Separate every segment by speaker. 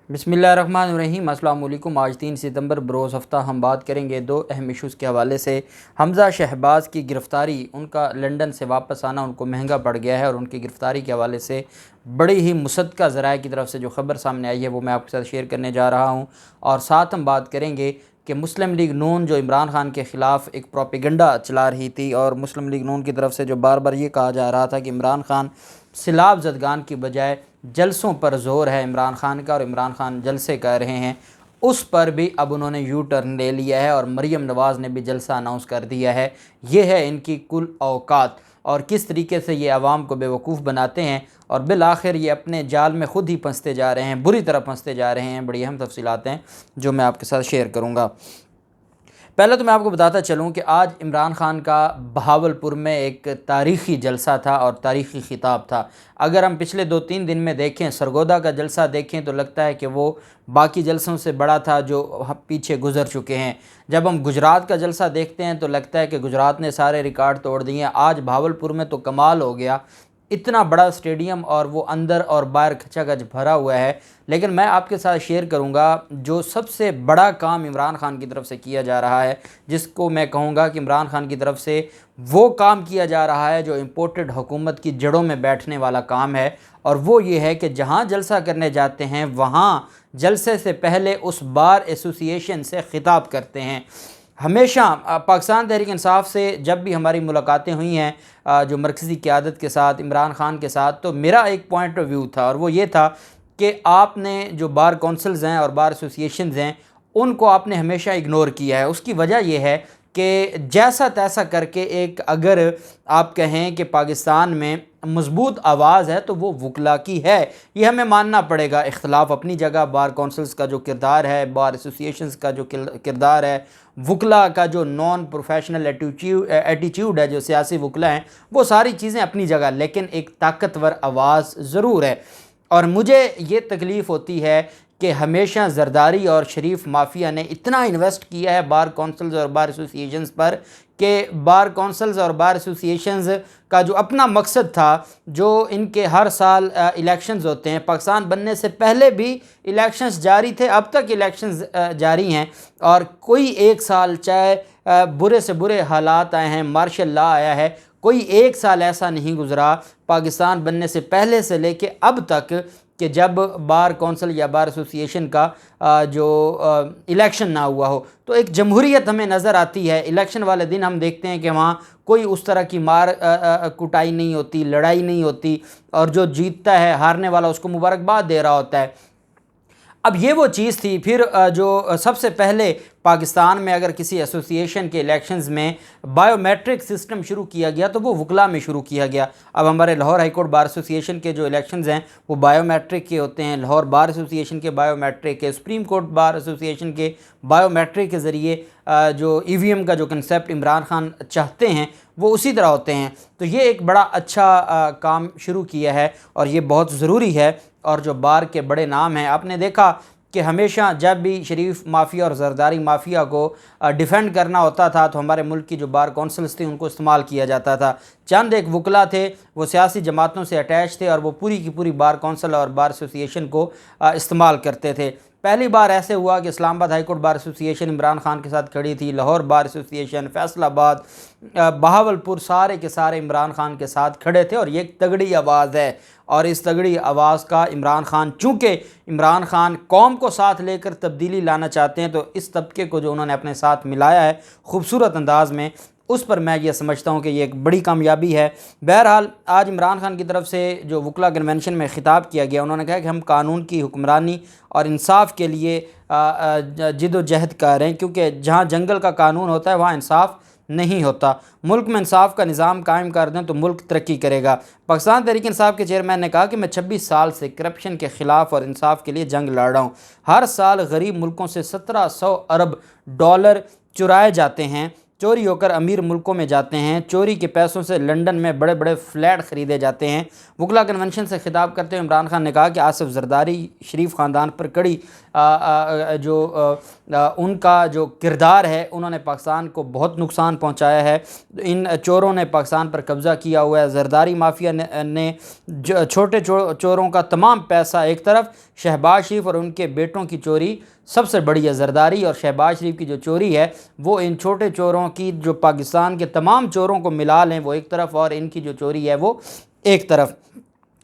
Speaker 1: बिस्मिल्लाहिर्रहमानिर्रहीम। अस्सलाम वालेकुम। आज 3 सितंबर बरोज़ हफ़्ता हम बात करेंगे दो अहम इशूज़ के हवाले से। हमज़ा शहबाज की गिरफ़्तारी, उनका लंदन से वापस आना उनको महंगा पड़ गया है और उनकी गिरफ़्तारी के हवाले से बड़ी ही मुसद्दक़ा ज़राए की तरफ से जो ख़बर सामने आई है वो मैं आपके साथ शेयर करने जा रहा हूँ। और साथ हम बात करेंगे कि मुस्लिम लीग नून जो इमरान खान के ख़िलाफ़ एक प्रोपेगेंडा चला रही थी और मुस्लिम लीग नून की तरफ से जो बार बार ये कहा जा रहा था कि इमरान खान सिलाब ज़दगान की बजाय जलसों पर ज़ोर है इमरान खान का और इमरान खान जलसे कर रहे हैं, उस पर भी अब उन्होंने यू टर्न ले लिया है और मरीम नवाज़ ने भी जलसा अनाउंस कर दिया है। ये है इनकी कुल औकात और किस तरीके से ये आवाम को बेवकूफ़ बनाते हैं और बिल आखिर ये अपने जाल में ख़ुद ही फंसते जा रहे हैं, बुरी तरह फंसते जा रहे हैं। बड़ी अहम तफसीलात हैं जो मैं आपके साथ शेयर करूँगा। पहले तो मैं आपको बताता चलूँ कि आज इमरान खान का बहावलपुर में एक तारीख़ी जलसा था और तारीख़ी ख़िताब था। अगर हम पिछले 2-3 दिन में देखें, सरगोदा का जलसा देखें तो लगता है कि वो बाकी जलसों से बड़ा था जो पीछे गुज़र चुके हैं। जब हम गुजरात का जलसा देखते हैं तो लगता है कि गुजरात ने सारे रिकॉर्ड तोड़ दिए हैं। आज बहावलपुर में तो कमाल हो गया, इतना बड़ा स्टेडियम और वो अंदर और बाहर खचाखच भरा हुआ है। लेकिन मैं आपके साथ शेयर करूंगा जो सबसे बड़ा काम इमरान खान की तरफ से किया जा रहा है, जिसको मैं कहूंगा कि इमरान खान की तरफ से वो काम किया जा रहा है जो इम्पोर्टेड हुकूमत की जड़ों में बैठने वाला काम है। और वो ये है कि जहाँ जलसा करने जाते हैं वहाँ जलसे से पहले उस बार एसोसिएशन से ख़िताब करते हैं। हमेशा पाकिस्तान तहरीक इंसाफ से जब भी हमारी मुलाकातें हुई हैं जो मरकज़ी क़यादत के साथ, इमरान खान के साथ, तो मेरा एक पॉइंट ऑफ व्यू था और वो ये था कि आपने जो बार कौंसल्स हैं और बार एसोसिएशंस हैं उनको आपने हमेशा इग्नोर किया है। उसकी वजह यह है कि जैसा तैसा करके एक अगर आप कहें कि पाकिस्तान में मजबूत आवाज़ है तो वो वकला की है, ये हमें मानना पड़ेगा। इख्तलाफ अपनी जगह, बार कौंसल्स का जो किरदार है, बार एसोसिएशंस का जो किरदार है, वकला का जो नॉन प्रोफेशनल एटीट्यूड है, जो सियासी वकला हैं, वो सारी चीज़ें अपनी जगह, लेकिन एक ताकतवर आवाज़ ज़रूर है। और मुझे ये तकलीफ़ होती है कि हमेशा जरदारी और शरीफ माफिया ने इतना इन्वेस्ट किया है बार कौंसल्स और बार एसोसिएशंस पर कि बार कौंसल्स और बार एसोसिएशंस का जो अपना मकसद था, जो इनके हर साल इलेक्शंस होते हैं, पाकिस्तान बनने से पहले भी इलेक्शंस जारी थे, अब तक इलेक्शंस जारी हैं और कोई एक साल चाहे बुरे से बुरे हालात आए हैं, मार्शल लॉ आया है, कोई एक साल ऐसा नहीं गुजरा पाकिस्तान बनने से पहले से लेके अब तक कि जब बार कौंसल या बार एसोसिएशन का जो इलेक्शन ना हुआ हो। तो एक जमहूरियत हमें नज़र आती है। इलेक्शन वाले दिन हम देखते हैं कि वहाँ कोई उस तरह की मार कुटाई नहीं होती, लड़ाई नहीं होती और जो जीतता है, हारने वाला, उसको मुबारकबाद दे रहा होता है। अब ये वो चीज़ थी। फिर जो सबसे पहले पाकिस्तान में अगर किसी एसोसिएशन के इलेक्शंस में बायोमेट्रिक सिस्टम शुरू किया गया तो वो वकला में शुरू किया गया। अब हमारे Lahore high court bar association के जो इलेक्शंस हैं वो बायोमेट्रिक के होते हैं, लाहौर बार एसोसिएशन के बायोमेट्रिक के, सुप्रीम कोर्ट बार एसोसिएशन के बायोमेट्रिक के ज़रिए जो ईवीएम का जो कंसेप्ट इमरान खान चाहते हैं वो उसी तरह होते हैं। तो ये एक बड़ा अच्छा काम शुरू किया है और ये बहुत ज़रूरी है। और जो बार के बड़े नाम हैं, आपने देखा कि हमेशा जब भी शरीफ माफिया और जरदारी माफिया को डिफेंड करना होता था तो हमारे मुल्क की जो बार कौंसल्स थी उनको इस्तेमाल किया जाता था। चंद एक वकला थे, वो सियासी जमातों से अटैच थे और वो पूरी की पूरी बार कौंसल और बार एसोसिएशन को इस्तेमाल करते थे। पहली बार ऐसे हुआ कि Islamabad high court bar association Imran Khan के साथ खड़ी थी, लाहौर बार एसोसिएशन, फैसलाबाद, बहावलपुर, सारे के सारे इमरान खान के साथ खड़े थे और ये एक तगड़ी आवाज़ है। और इस तगड़ी आवाज़ का इमरान खान, चूँकि इमरान खान कौम को साथ लेकर तब्दीली लाना चाहते हैं, तो इस तबके को जो उन्होंने अपने साथ मिलाया है खूबसूरत अंदाज़ में, उस पर मैं ये समझता हूँ कि ये एक बड़ी कामयाबी है। बहरहाल आज इमरान खान की तरफ से जो वकला कन्वेंशन में ख़िताब किया गया, उन्होंने कहा कि हम कानून की हुक्मरानी और इंसाफ के लिए जिदोजहद कर रहे हैं, क्योंकि जहाँ जंगल का कानून होता है वहाँ इंसाफ नहीं होता। मुल्क में इंसाफ का निज़ाम कायम कर दें तो मुल्क तरक्की करेगा। पाकिस्तान तहरीक इंसाफ के चेयरमैन ने कहा कि मैं 26 साल से करप्शन के ख़िलाफ़ और इंसाफ के लिए जंग लड़ रहा हूँ। हर साल गरीब मुल्कों से 1700 अरब डॉलर चुराए जाते हैं। चोरी होकर अमीर मुल्कों में जाते हैं, चोरी के पैसों से लंदन में बड़े बड़े फ्लैट ख़रीदे जाते हैं। वकला कन्वेंशन से खिताब करते हुए इमरान खान ने कहा कि आसिफ जरदारी शरीफ ख़ानदान पर कड़ी उनका जो किरदार है, उन्होंने पाकिस्तान को बहुत नुकसान पहुँचाया है। इन चोरों ने पाकिस्तान पर कब्ज़ा किया हुआ है। जरदारी माफिया ने छोटे चोरों का तमाम पैसा एक तरफ, शहबाज शरीफ और उनके बेटों की चोरी सबसे बड़ी है। जरदारी और शहबाज शरीफ की जो चोरी है वो इन छोटे चोरों की, जो पाकिस्तान के तमाम चोरों को मिला लें, वो एक तरफ, और इनकी जो चोरी है वो एक तरफ।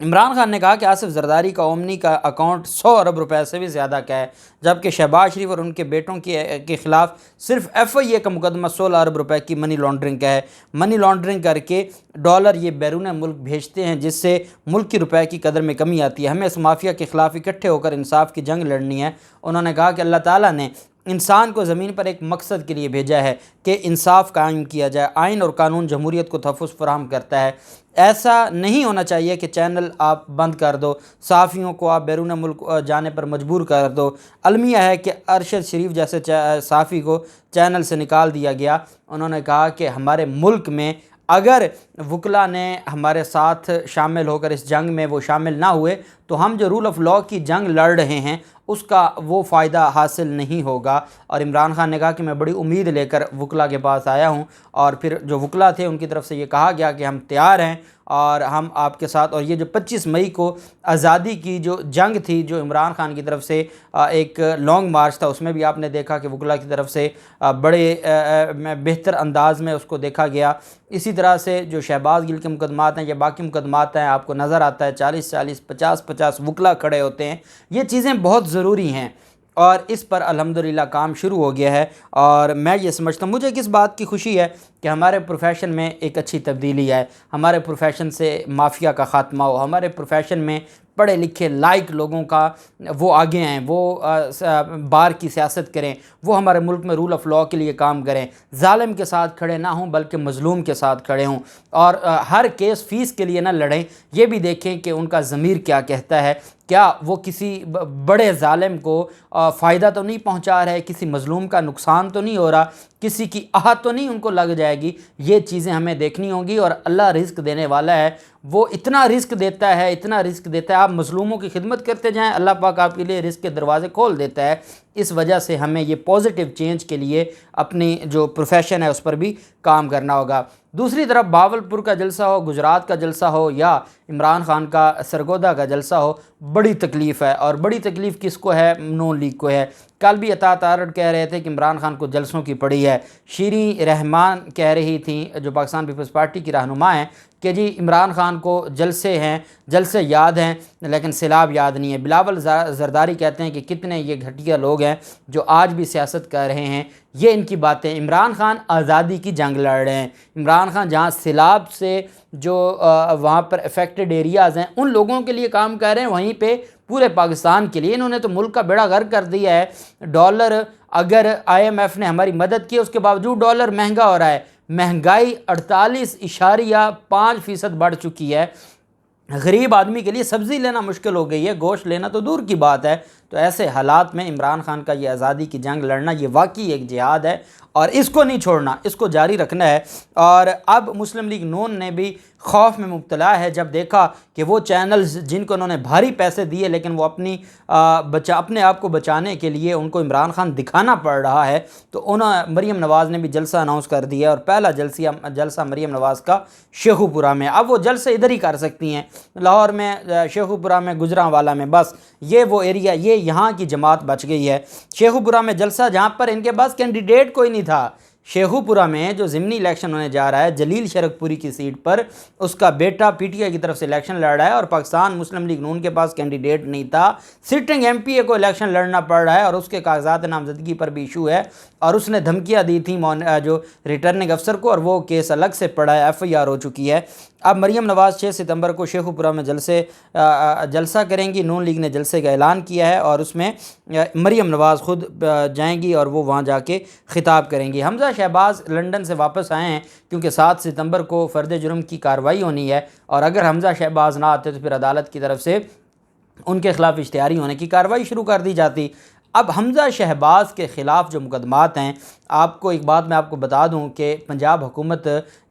Speaker 1: इमरान खान ने कहा कि आसिफ जरदारी का ओमनी का अकाउंट 100 अरब रुपए से भी ज़्यादा का है, जबकि शहबाज शरीफ और उनके बेटों के ख़िलाफ़ सिर्फ FIA का मुकदमा 16 अरब रुपए की मनी लॉन्ड्रिंग का है। मनी लॉन्ड्रिंग करके डॉलर ये बैरून मुल्क भेजते हैं, जिससे मुल्क की रुपए की कदर में कमी आती है। हमें इस माफिया के ख़िलाफ़ इकट्ठे होकर इंसाफ की जंग लड़नी है। उन्होंने कहा कि अल्लाह ताला ने इंसान को ज़मीन पर एक मकसद के लिए भेजा है कि इंसाफ कायम किया जाए। आइन और कानून जमहूरियत को तहफ़्फ़ुज़ फराहम करता है। ऐसा नहीं होना चाहिए कि चैनल आप बंद कर दो, सहाफ़ियों को आप बैरून मुल्क जाने पर मजबूर कर दो। अलमिया है कि अरशद शरीफ जैसे सहाफ़ी को चैनल से निकाल दिया गया। उन्होंने कहा कि हमारे मुल्क में अगर वकला ने हमारे साथ शामिल होकर इस जंग में वो शामिल ना हुए, तो हम जो रूल ऑफ़ लॉ की जंग लड़ रहे हैं उसका वो फ़ायदा हासिल नहीं होगा। और इमरान खान ने कहा कि मैं बड़ी उम्मीद लेकर वकला के पास आया हूँ, और फिर जो वकला थे उनकी तरफ से ये कहा गया कि हम तैयार हैं और हम आपके साथ। और ये जो 25 मई को आज़ादी की जो जंग थी, जो इमरान खान की तरफ से एक लॉन्ग मार्च था, उसमें भी आपने देखा कि वकला की तरफ से बड़े बेहतर अंदाज में उसको देखा गया। इसी तरह से जो शहबाज गिल के मुकदमात हैं या बाकी मुकदमात हैं, आपको नज़र आता है 40-40, 50-50 वकला खड़े होते हैं। ये चीज़ें बहुत ज़रूरी हैं और इस पर अल्हम्दुलिल्लाह काम शुरू हो गया है। और मैं ये समझता हूँ, मुझे किस बात की खुशी है कि हमारे प्रोफेशन में एक अच्छी तब्दीली आए, हमारे प्रोफेशन से माफिया का ख़ात्मा हो, हमारे प्रोफेशन में पढ़े लिखे लाइक लोगों का वो आगे आएँ, वो बार की सियासत करें, वो हमारे मुल्क में रूल ऑफ़ लॉ के लिए काम करें, जालिम के साथ खड़े ना हों बल्कि मज़लूम के साथ खड़े हों, और हर केस फ़ीस के लिए ना लड़ें। ये भी देखें कि उनका ज़मीर क्या कहता है, क्या वो किसी बड़े जालिम को फ़ायदा तो नहीं पहुंचा रहे, किसी मज़लूम का नुकसान तो नहीं हो रहा, किसी की आहत तो नहीं उनको लग जाएगी। ये चीज़ें हमें देखनी होंगी। और अल्लाह रिज़्क देने वाला है, वो इतना रिस्क देता है, इतना रिस्क देता है। आप मज़लूमों की खिदमत करते जाएं, अल्लाह पाक आपके लिए रिस्क के दरवाज़े खोल देता है। इस वजह से हमें ये पॉजिटिव चेंज के लिए अपनी जो प्रोफेशन है उस पर भी काम करना होगा। दूसरी तरफ बावलपुर का जलसा हो, गुजरात का जलसा हो या इमरान खान का सरगोदा का जलसा हो, बड़ी तकलीफ़ है। और बड़ी तकलीफ़ किसको है? नून लीग को है। कल भी अता तारड़ कह रहे थे कि इमरान खान को जलसों की पड़ी है। शीरी रहमान कह रही थी, जो पाकिस्तान पीपल्स पार्टी की रहनुमा हैं, कि जी इमरान खान को जलसे हैं, जलसे याद हैं लेकिन सैलाब याद नहीं है। बिलावल जरदारी कहते हैं कि कितने ये घटिया लोग हैं जो आज भी सियासत कर रहे हैं। ये इनकी बातें। इमरान खान आज़ादी की जंग लड़ रहे हैं। इमरान खान जहाँ सैलाब से जो वहाँ पर अफेक्टेड एरियाज़ हैं उन लोगों के लिए काम कर रहे हैं, वहीं पे पूरे पाकिस्तान के लिए इन्होंने तो मुल्क का बेड़ा गर्क कर दिया है। डॉलर, अगर IMF ने हमारी मदद की, उसके बावजूद डॉलर महंगा हो रहा है। महंगाई 48.5% बढ़ चुकी है। गरीब आदमी के लिए सब्ज़ी लेना मुश्किल हो गई है, गोश्त लेना तो दूर की बात है। तो ऐसे हालात में इमरान खान का ये आज़ादी की जंग लड़ना, ये वाकई एक जिहाद है और इसको नहीं छोड़ना, इसको जारी रखना है। और अब मुस्लिम लीग नून ने भी खौफ में मुब्तला है जब देखा कि वो चैनल्स जिनको उन्होंने भारी पैसे दिए लेकिन वो अपने आप को बचाने के लिए उनको इमरान खान दिखाना पड़ रहा है, तो उन्होंने मरीम नवाज़ ने भी जलसा अनाउंस कर दिया। और पहला जलसा मरीम नवाज़ का शेखुपुरा में। अब वो जलसे इधर ही कर सकती हैं, लाहौर में, शेखुपुरा में, गुजरांवाला में, बस ये वो एरिया, ये यहाँ की जमात बच गई है। शेखुपुरा में जलसा जहाँ पर इनके पास कैंडिडेट कोई नहीं था। शेखुपुरा में जो ज़िमनी इलेक्शन होने जा रहा है जलील शरकपुरी की सीट पर, उसका बेटा PTI की तरफ से इलेक्शन लड़ रहा है और पाकिस्तान मुस्लिम लीग नून के पास कैंडिडेट नहीं था। सिटिंग MPA को इलेक्शन लड़ना पड़ रहा है और उसके कागजात नामजदगी पर भी इशू है और उसने धमकियाँ दी थी जो रिटर्निंग अफसर को, और वो केस अलग से पड़ा है, FIR हो चुकी है। अब मरीम नवाज़ 6 सितंबर को शेखुपुरा में जलसा करेंगी। नून लीग ने जलसे का ऐलान किया है और उसमें मरीम नवाज़ ख़ुद जाएंगी और वो वहाँ जाके ख़िताब करेंगी। हमज़ा शहबाज लंदन से वापस आए हैं क्योंकि 7 सितंबर को फ़र्द जुर्म की कार्रवाई होनी है और अगर हमज़ा शहबाज ना आते तो फिर अदालत की तरफ से उनके ख़िलाफ़ इश्तिहारी होने की कार्रवाई शुरू कर दी जाती। अब हमज़ा शहबाज के ख़िलाफ़ जो मुकदमात हैं, आपको एक बात मैं आपको बता दूं कि पंजाब हुकूमत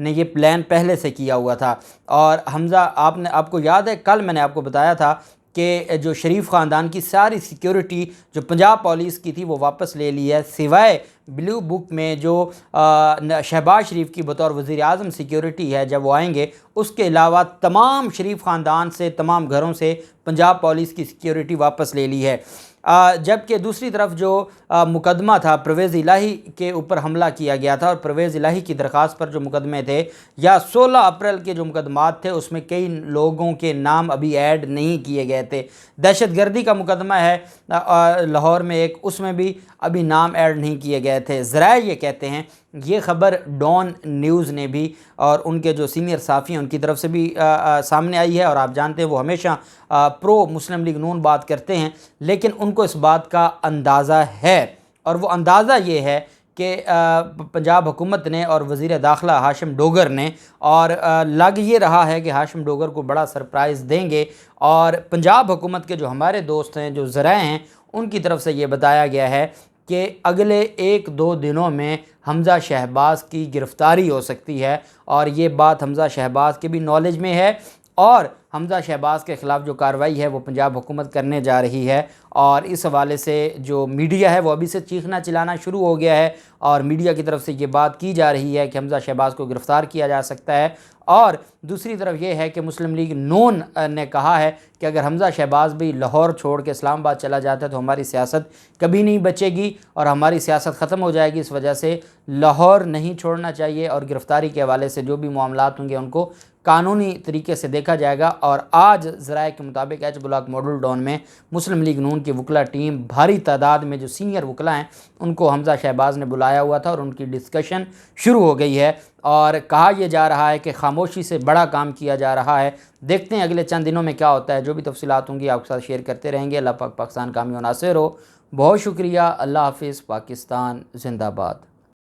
Speaker 1: ने ये प्लान पहले से किया हुआ था। और हमज़ा आपको याद है, कल मैंने आपको बताया था कि जो शरीफ ख़ानदान की सारी सिक्योरिटी जो पंजाब पुलिस की थी वो वापस ले ली है, सिवाय ब्लू बुक में जो शहबाज शरीफ की बतौर वज़ीर आज़म सिक्योरिटी है जब वो आएंगे, उसके अलावा तमाम शरीफ ख़ानदान से, तमाम घरों से पंजाब पुलिस की सिक्योरिटी वापस ले ली है। जबकि दूसरी तरफ जो मुकदमा था, परवेज़ इलाही के ऊपर हमला किया गया था और परवेज़ इलाही की दरख्वास्त पर जो मुकदमे थे, या 16 अप्रैल के जो मुकदमात थे उसमें कई लोगों के नाम अभी ऐड नहीं किए गए थे। दहशतगर्दी का मुकदमा है लाहौर में एक, उसमें भी अभी नाम ऐड नहीं किए गए थे। ज़राए ये कहते हैं, ये ख़बर डॉन न्यूज़ ने भी और उनके जो सीनियर साफ़ी हैं उनकी तरफ से भी सामने आई है। और आप जानते हैं वो हमेशा प्रो मुस्लिम लीग नून बात करते हैं, लेकिन उनको इस बात का अंदाज़ा है। और वो अंदाज़ा ये है कि पंजाब हुकूमत ने और वज़ीर दाखिला हाशिम डोगर ने, और लग ये रहा है कि हाशिम डोगर को बड़ा सरप्राइज़ देंगे। और पंजाब हुकूमत के जो हमारे दोस्त हैं, जो ज़राए हैं, उनकी तरफ से ये बताया गया है कि अगले 1-2 दिनों में हमज़ा शहबाज की गिरफ़्तारी हो सकती है। और ये बात हमज़ा शहबाज के भी नॉलेज में है, और हमज़ा शहबाज के ख़िलाफ़ जो कार्रवाई है वो पंजाब हुकूमत करने जा रही है। और इस हवाले से जो मीडिया है वो अभी से चीखना चिल्लाना शुरू हो गया है, और मीडिया की तरफ से ये बात की जा रही है कि हमज़ा शहबाज को गिरफ़्तार किया जा सकता है। और दूसरी तरफ ये है कि मुस्लिम लीग नून ने कहा है कि अगर हमज़ा शहबाज भी लाहौर छोड़ के इस्लामाबाद चला जाता है तो हमारी सियासत कभी नहीं बचेगी और हमारी सियासत ख़त्म हो जाएगी। इस वजह से लाहौर नहीं छोड़ना चाहिए, और गिरफ़्तारी के हवाले से जो भी मामलात होंगे उनको कानूनी तरीके से देखा जाएगा। और आज ज़राए के मुताबिक एच ब्लॉक मॉडल टाउन में मुस्लिम लीग नून की वकला टीम, भारी तादाद में जो सीनियर वकला हैं, उनको हमज़ा शहबाज ने बुलाया हुआ था और उनकी डिस्कशन शुरू हो गई है। और कहा यह जा रहा है कि खामोशी से बड़ा काम किया जा रहा है। देखते हैं अगले चंद दिनों में क्या होता है। जो भी तफसीलात होंगी आपके साथ शेयर करते रहेंगे। अल्लाह पाक पाकिस्तान कामयाब नासिर हो। बहुत शुक्रिया। अल्लाह हाफिज़। पाकिस्तान जिंदाबाद।